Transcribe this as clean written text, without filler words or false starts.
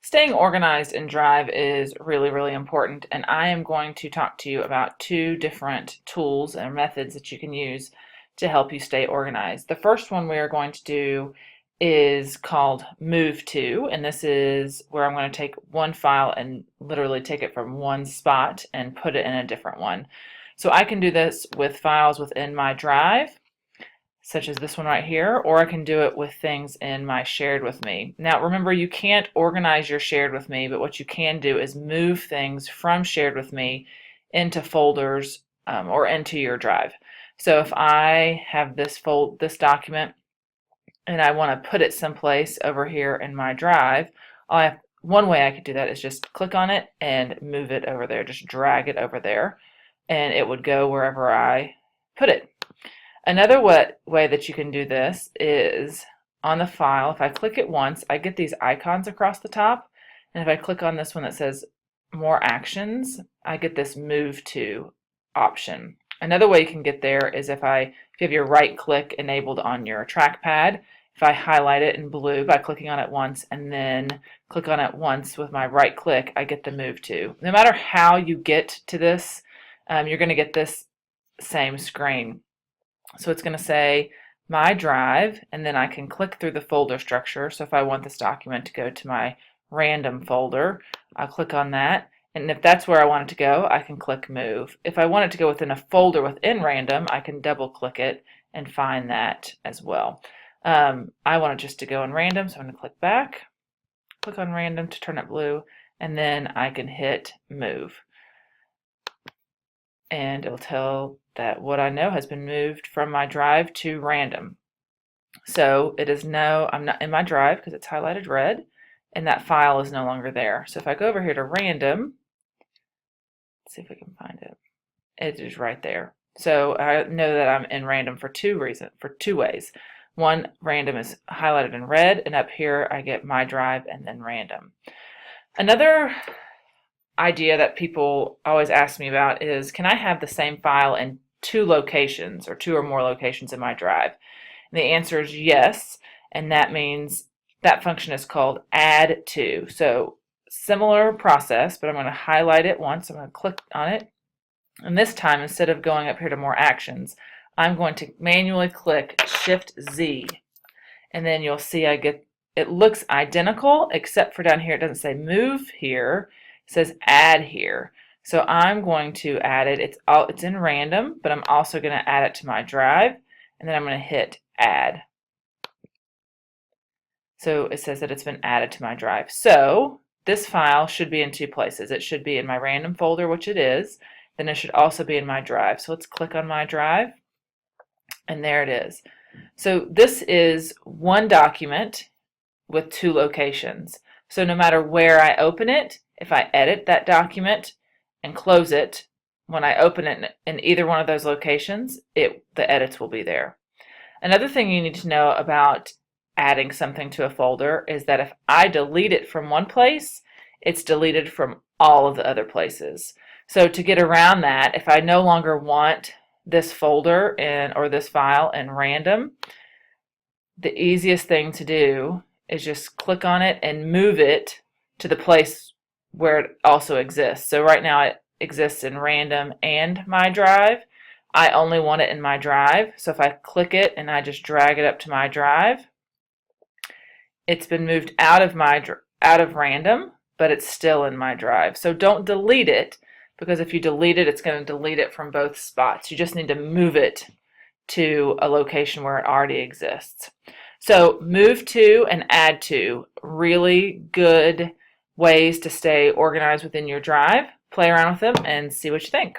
Staying organized in Drive is really, really important, and I am going to talk to you about two different tools and methods that you can use to help you stay organized. The first one we are going to do is called Move To, and this is where I'm going to take one file and literally take it from one spot and put it in a different one. So I can do this with files within my Drive, such as this one right here, or I can do it with things in my Shared With Me. Now remember, you can't organize your Shared With Me, but what you can do is move things from Shared With Me into folders or into your Drive. So if I have this document and I want to put it someplace over here in my Drive, one way I could do that is just click on it and move it over there, just drag it over there, and it would go wherever I put it. Another way that you can do this is on the file. If I click it once, I get these icons across the top, and if I click on this one that says More Actions, I get this Move To option. Another way you can get there is if you have your right click enabled on your trackpad, if I highlight it in blue by clicking on it once and then click on it once with my right click, I get the Move To. No matter how you get to this, you're going to get this same screen. So it's going to say My Drive, and then I can click through the folder structure. So if I want this document to go to my random folder, I'll click on that. And if that's where I want it to go, I can click Move. If I want it to go within a folder within random, I can double click it and find that as well. I want it just to go in random, so I'm going to click back, click on random to turn it blue, and then I can hit Move. And it'll tell that what I know has been moved from my Drive to random. So it is now, I'm not in my Drive because it's highlighted red, and that file is no longer there. So if I go over here to random, let's see if we can find it. It is right there. So I know that I'm in random for two ways. One, random is highlighted in red, and up here I get my Drive and then random. Another idea that people always ask me about is, can I have the same file in two locations or two or more locations in my Drive? And the answer is yes, and that means that function is called Add To. So similar process, but I'm going to highlight it once. I'm going to click on it, and this time instead of going up here to More Actions, I'm going to manually click Shift Z, and then you'll see it looks identical except for down here it doesn't say Move here. It says Add here. So I'm going to add it. It's in random, but I'm also going to add it to my Drive, and then I'm going to hit Add. So it says that it's been added to my Drive. So this file should be in two places. It should be in my random folder, which it is. Then it should also be in my Drive. So let's click on my Drive, and there it is. So this is one document with two locations. So no matter where I open it, if I edit that document and close it, when I open it in either one of those locations, the edits will be there. Another thing you need to know about adding something to a folder is that if I delete it from one place, it's deleted from all of the other places. So to get around that, if I no longer want this folder or this file in random, the easiest thing to do is just click on it and move it to the place where it also exists. So right now it exists in random and my Drive. I only want it in my Drive. So if I click it and I just drag it up to my Drive, it's been moved out of random, but it's still in my Drive. So don't delete it, because if you delete it, it's going to delete it from both spots. You just need to move it to a location where it already exists. So Move To and Add To, really good ways to stay organized within your Drive. Play around with them and see what you think.